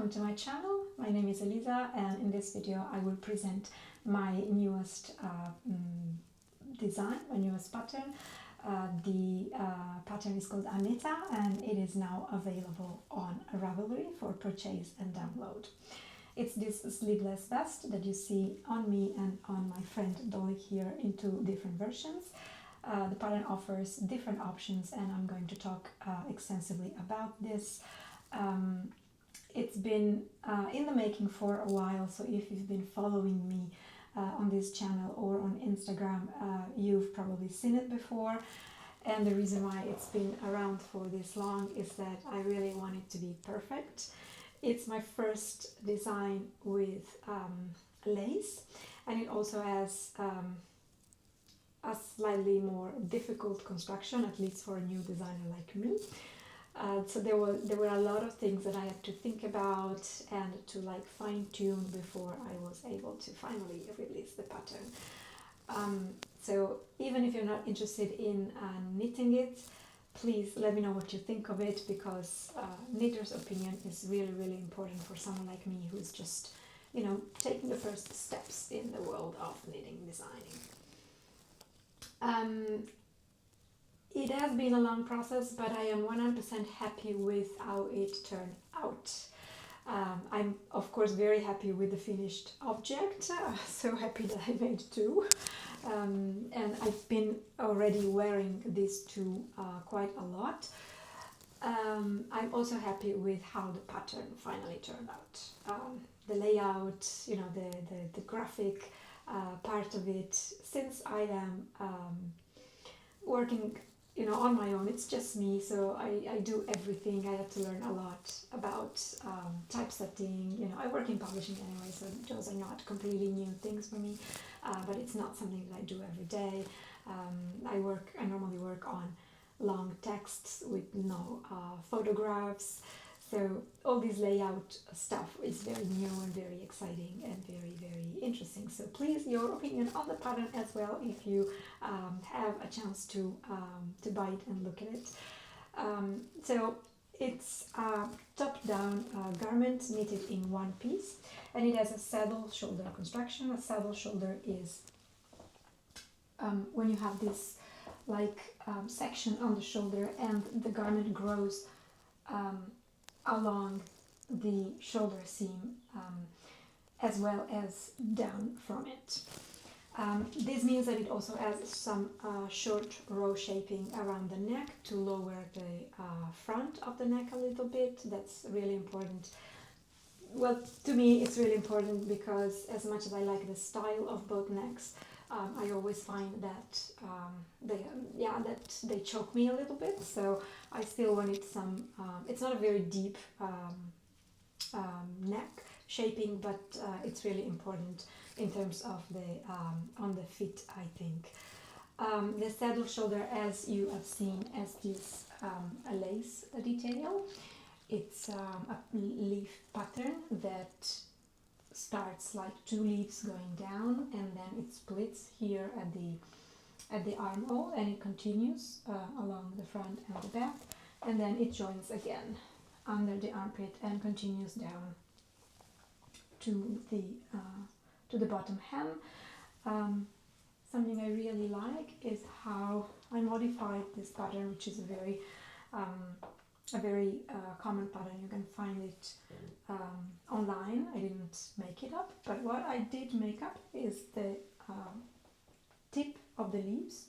welcome to my channel. My name is Elisa, and in this video I will present my newest design, my newest pattern. The pattern is called Aneta, and it is now available on Ravelry for purchase and download. It's this sleeveless vest that you see on me and on my friend Dolly here in two different versions. The pattern offers different options, and I'm going to talk extensively about this. It's been in the making for a while, so if you've been following me on this channel or on Instagram, you've probably seen it before. And the reason why it's been around for this long is that I really want it to be perfect. It's my first design with lace, and it also has a slightly more difficult construction, at least for a new designer like me. So there were a lot of things that I had to think about and to fine-tune before I was able to finally release the pattern. So even if you're not interested in knitting it, please let me know what you think of it, because knitter's opinion is really, really important for someone like me who's just, taking the first steps in the world of knitting designing. It has been a long process, but I am 100% happy with how it turned out. I'm of course very happy with the finished object, so happy that I made two. And I've been already wearing these two quite a lot. I'm also happy with how the pattern finally turned out. The layout, the graphic part of it. Since I am working on my own, it's just me, so I do everything. I had to learn a lot about typesetting. I work in publishing anyway, so those are not completely new things for me, but it's not something that I do every day. I normally work on long texts with no photographs, so all this layout stuff is very new and very exciting and very, very interesting. So please, your opinion on the pattern as well, if you have a chance to buy it and look at it. So it's a top-down garment knitted in one piece, and it has a saddle shoulder construction. A saddle shoulder is when you have this section on the shoulder and the garment grows along the shoulder seam as well as down from it. This means that it also has some short row shaping around the neck to lower the front of the neck a little bit. That's really important. Well, to me it's really important because as much as I like the style of both necks, I always find that they choke me a little bit, so I still wanted some, it's not a very deep neck shaping, but it's really important in terms of on the fit, I think. The saddle shoulder, as you have seen, has this a lace detail. It's a leaf pattern that starts like two leaves going down, and then it splits here at the armhole, and it continues along the front and the back, and then it joins again under the armpit and continues down to the bottom hem. Something I really like is how I modified this pattern, which is a very common pattern. You can find it online. I didn't make it up, but what I did make up is the tip of the leaves,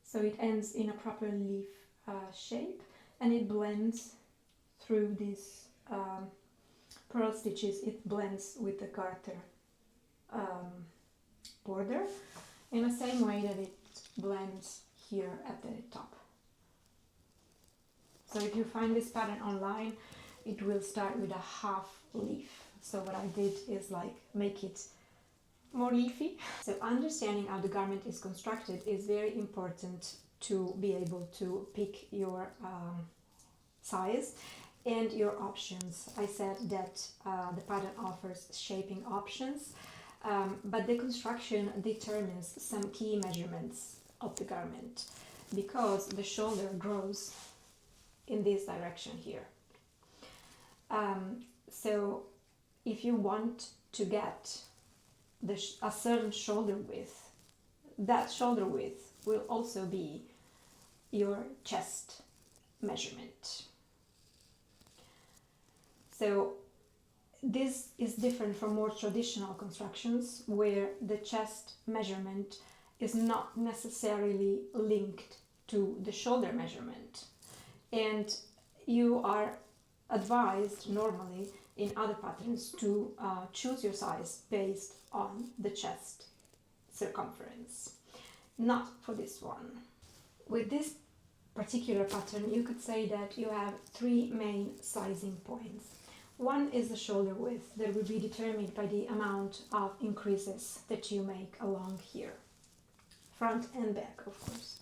so it ends in a proper leaf shape, and it blends through these purl stitches. It blends with the garter border in the same way that it blends here at the top. So if you find this pattern online, it will start with a half leaf. So what I did is make it more leafy. So understanding how the garment is constructed is very important to be able to pick your size and your options. I said that the pattern offers shaping options, but the construction determines some key measurements of the garment, because the shoulder grows in this direction here. So if you want to get a certain shoulder width, that shoulder width will also be your chest measurement. So this is different from more traditional constructions where the chest measurement is not necessarily linked to the shoulder measurement, and you are advised normally in other patterns to choose your size based on the chest circumference. Not for this one. With this particular pattern, you could say that you have three main sizing points. One is the shoulder width that will be determined by the amount of increases that you make along here, front and back, of course.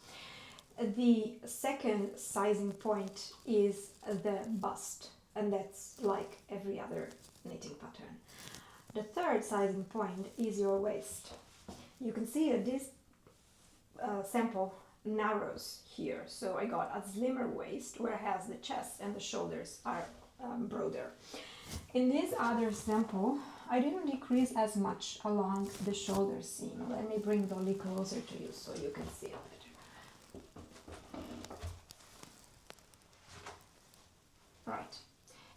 The second sizing point is the bust, and that's like every other knitting pattern. The third sizing point is your waist. You can see that this sample narrows here, so I got a slimmer waist, whereas the chest and the shoulders are broader. In this other sample, I didn't decrease as much along the shoulder seam. Let me bring the dolly closer to you so you can see it better. Right.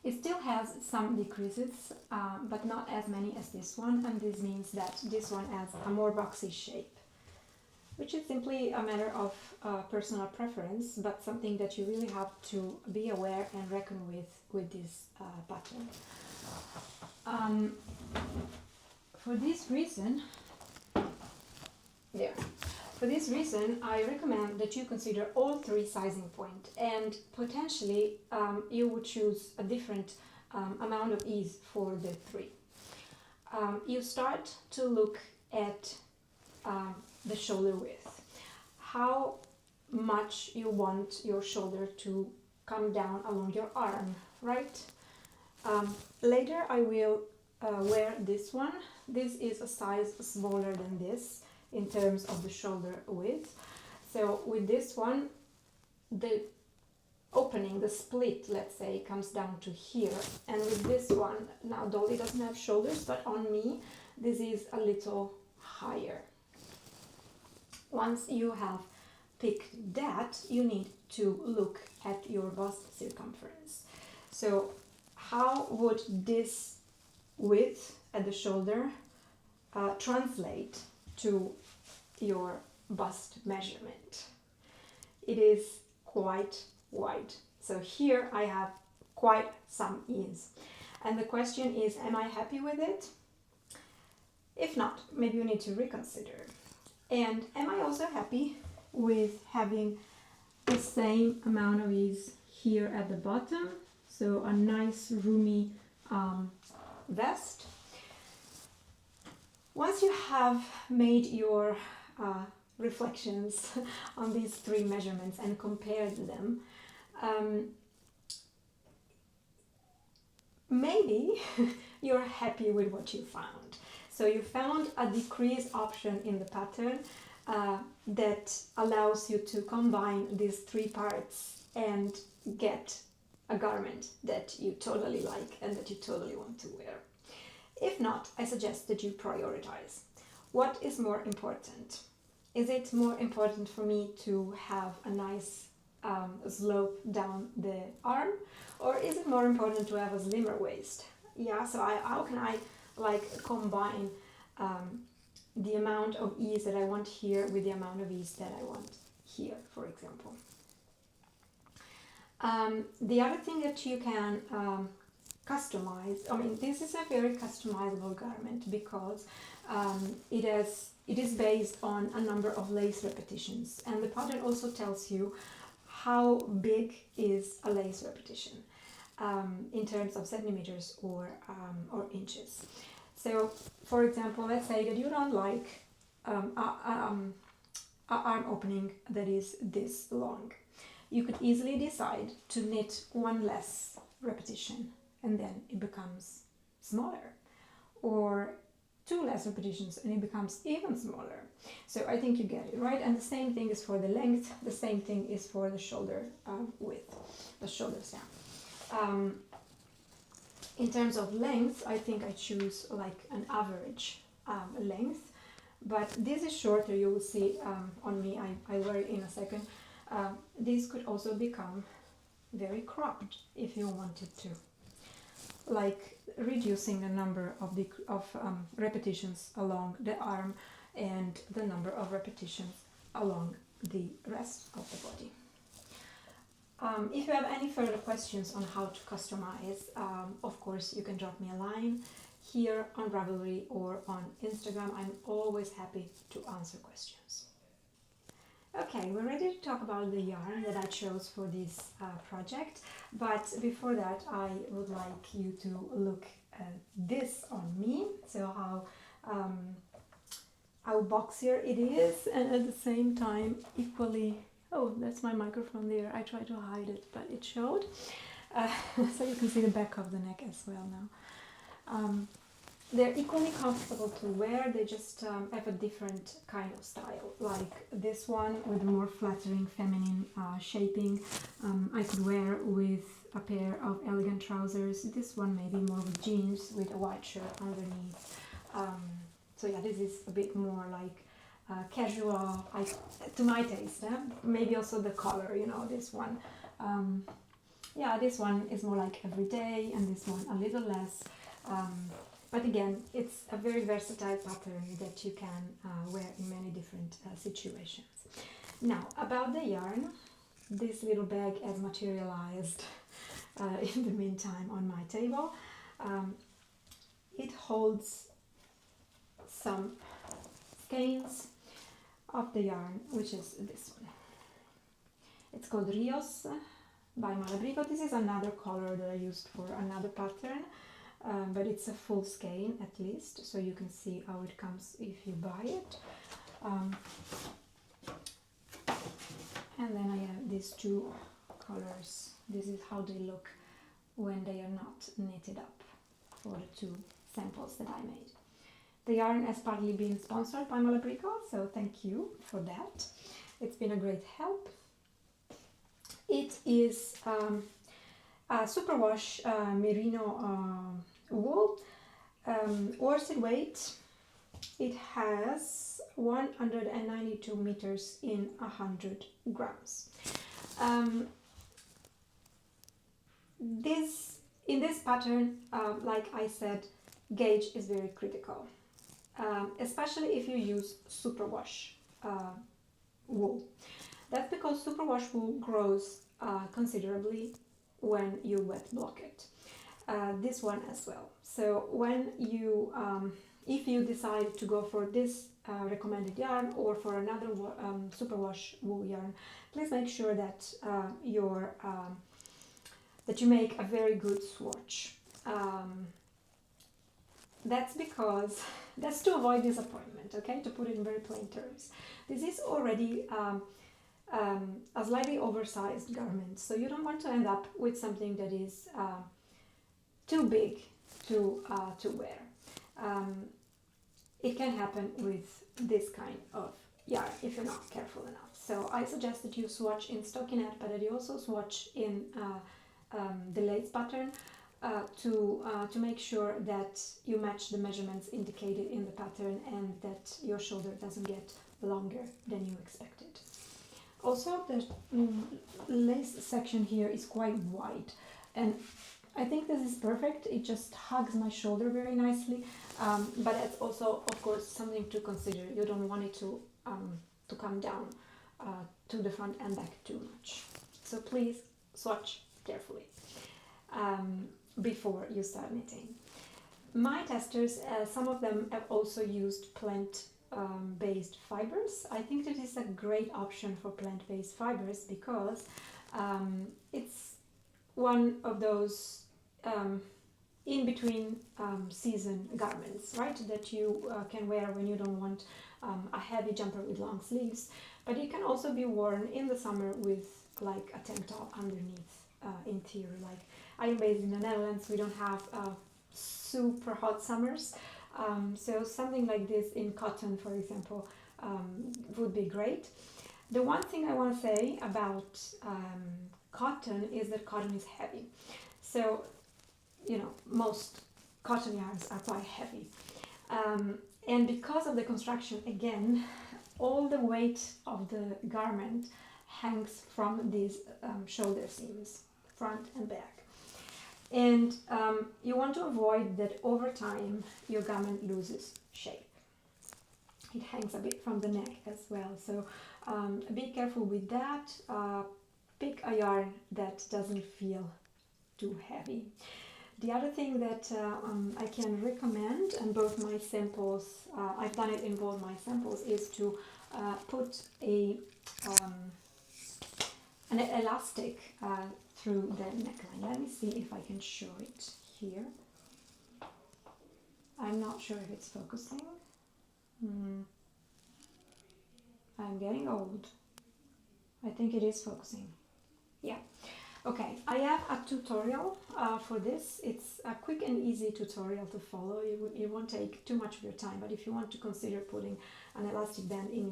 It still has some decreases, but not as many as this one, and this means that this one has a more boxy shape, which is simply a matter of personal preference, but something that you really have to be aware and reckon with this pattern. For this reason, I recommend that you consider all three sizing points, and potentially you would choose a different amount of ease for the three. You start to look at the shoulder width, how much you want your shoulder to come down along your arm, right? Later I will wear this one. This is a size smaller than this in terms of the shoulder width. So with this one, the opening, the split, let's say, comes down to here, and with this one, now Dolly doesn't have shoulders, but on me this is a little higher. Once you have picked that, you need to look at your bust circumference. So how would this width at the shoulder translate to your bust measurement? It is quite wide. So here I have quite some ease. And the question is, am I happy with it? If not, maybe you need to reconsider. And am I also happy with having the same amount of ease here at the bottom? So a nice roomy vest. Once you have made your reflections on these three measurements and compared them, maybe you're happy with what you found. So you found a decrease option in the pattern that allows you to combine these three parts and get a garment that you totally like and that you totally want to wear. If not, I suggest that you prioritize. What is more important? Is it more important for me to have a nice slope down the arm, or is it more important to have a slimmer waist? Yeah, so how can I combine the amount of ease that I want here with the amount of ease that I want here, for example. The other thing that you can customize, this is a very customizable garment because it is based on a number of lace repetitions, and the pattern also tells you how big is a lace repetition in terms of centimeters or inches. So, for example, let's say that you don't like an arm opening that is this long. You could easily decide to knit one less repetition and then it becomes smaller, or two less repetitions and it becomes even smaller. So I think you get it, right? And the same thing is for the length, the same thing is for the shoulder width, the shoulders down. In terms of length, I think I choose like an average length, but this is shorter. You will see on me, I wear it in a second. This could also become very cropped if you wanted to, like reducing the number of repetitions along the arm and the number of repetitions along the rest of the body. If you have any further questions on how to customize, of course you can drop me a line here on Ravelry or on Instagram. I'm always happy to answer questions. Okay, we're ready to talk about the yarn that I chose for this project, but before that I would like you to look at this on me, so how boxier it is, and at the same time equally, oh, that's my microphone there, I tried to hide it but it showed, so you can see the back of the neck as well now. They're equally comfortable to wear, they just have a different kind of style. Like this one with a more flattering feminine shaping, I could wear with a pair of elegant trousers. This one maybe more with jeans with a white shirt underneath. So yeah, this is a bit more like casual, to my taste. Maybe also the color, you know, this one. Yeah, this one is more like everyday and this one a little less. But again, it's a very versatile pattern that you can wear in many different situations. Now, about the yarn, this little bag has materialized in the meantime on my table. It holds some skeins of the yarn, which is this one. It's called Rios by Malabrigo. This is another color that I used for another pattern. But it's a full skein at least, so you can see how it comes if you buy it. And then I have these two colors. This is how they look when they are not knitted up for the two samples that I made. The yarn has partly been sponsored by Malabrigo, so thank you for that. It's been a great help. It is a superwash merino wool, worsted weight. It has 192 meters in 100 grams. In this pattern, like I said, gauge is very critical, especially if you use superwash wool. That's because superwash wool grows considerably when you wet block it. This one as well. So when you, if you decide to go for this recommended yarn or for another superwash wool yarn, please make sure that that you make a very good swatch. That's to avoid disappointment, okay? To put it in very plain terms. This is already a slightly oversized garment, so you don't want to end up with something that is too big to wear. It can happen with this kind of yarn if you're not careful enough. So I suggest that you swatch in stockinette, but that you also swatch in the lace pattern to make sure that you match the measurements indicated in the pattern and that your shoulder doesn't get longer than you expected. Also, the lace section here is quite wide, and I think this is perfect. It just hugs my shoulder very nicely, but it's also, of course, something to consider. You don't want it to come down to the front and back too much. So please swatch carefully before you start knitting. My testers, some of them have also used plant-based fibers. I think that is a great option for plant-based fibers because it's one of those in-between season garments, right, that you can wear when you don't want a heavy jumper with long sleeves, but it can also be worn in the summer with like a tank top underneath interior. Like, I am based in the Netherlands, we don't have super hot summers, so something like this in cotton, for example, would be great. The one thing I want to say about cotton is that cotton is heavy. So you know, most cotton yarns are quite heavy. And because of the construction, again, all the weight of the garment hangs from these shoulder seams, front and back. And you want to avoid that over time your garment loses shape. It hangs a bit from the neck as well, so be careful with that. Pick a yarn that doesn't feel too heavy. The other thing that I can recommend, and both my samples, I've done it in both my samples, is to put an elastic through the neckline. Let me see if I can show it here. I'm not sure if it's focusing. I'm getting old. I think it is focusing. Yeah. Okay, I have a tutorial for this. It's a quick and easy tutorial to follow. It won't take too much of your time, but if you want to consider putting an elastic band in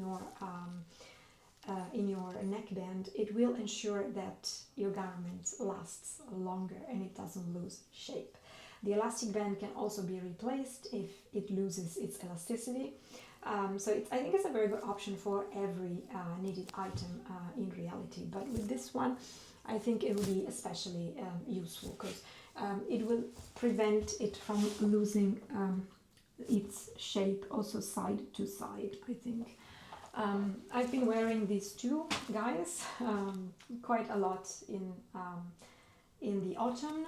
your neckband, it will ensure that your garment lasts longer and it doesn't lose shape. The elastic band can also be replaced if it loses its elasticity. So I think it's a very good option for every knitted item in reality. But with this one, I think it will be especially useful because it will prevent it from losing its shape also side to side, I think. I've been wearing these two guys quite a lot in the autumn.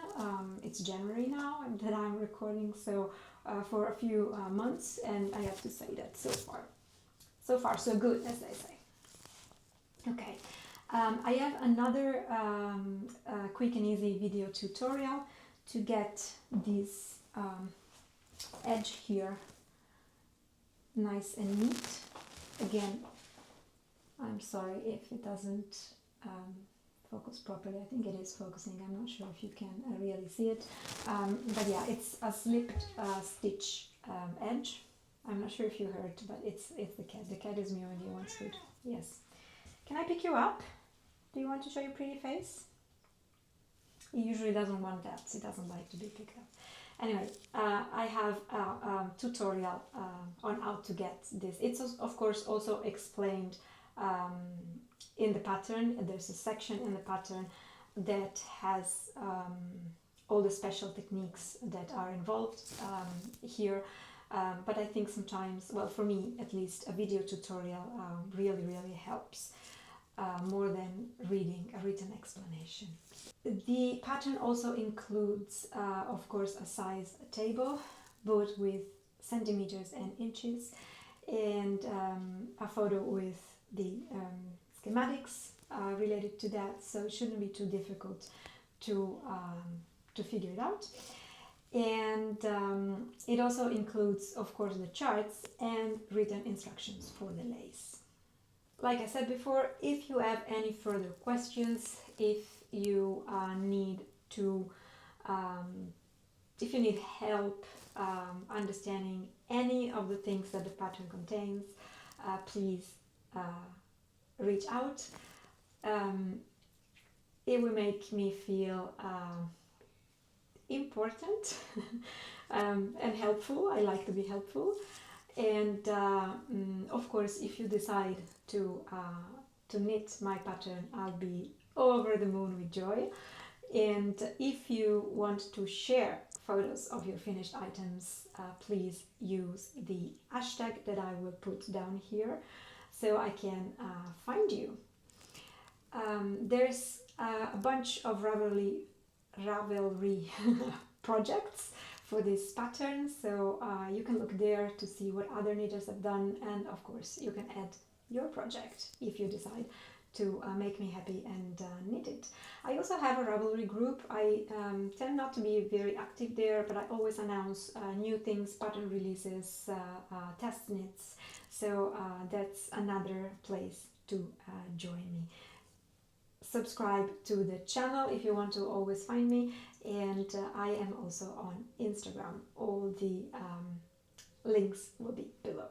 It's January now that I'm recording, so for a few months, and I have to say that so far so good, as they say. Okay, I have another quick and easy video tutorial to get this edge here nice and neat. Again, I'm sorry if it doesn't focus properly. I think it is focusing. I'm not sure if you can really see it. But yeah, it's a slipped stitch edge. I'm not sure if you heard, but it's the cat. The cat is mewing. He wants food. Yes. Can I pick you up? Do you want to show your pretty face? He usually doesn't want that. He doesn't like to be picked up. Anyway, I have a tutorial on how to get this. It's of course also explained in the pattern. There's a section in the pattern that has all the special techniques that are involved here. But I think sometimes, well, for me at least, a video tutorial really helps more than reading a written explanation. The pattern also includes, of course, a size table, both with centimeters and inches, and a photo with the schematics related to that, so it shouldn't be too difficult to figure it out. And it also includes, of course, the charts and written instructions for the lace. Like I said before, if you have any further questions, if you need help understanding any of the things that the pattern contains, please reach out. It will make me feel important and helpful. I like to be helpful. And of course, if you decide to knit my pattern, I'll be over the moon with joy. And if you want to share photos of your finished items, please use the hashtag that I will put down here so I can find you. There's a bunch of Ravelry projects for this pattern, so you can look there to see what other knitters have done, and of course you can add your project if you decide to make me happy and knit it. I also have a Ravelry group. I tend not to be very active there, but I always announce new things, pattern releases, test knits, so that's another place to join me. Subscribe to the channel if you want to always find me, and I am also on Instagram. All the links will be below.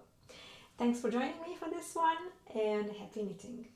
Thanks for joining me for this one, and happy knitting!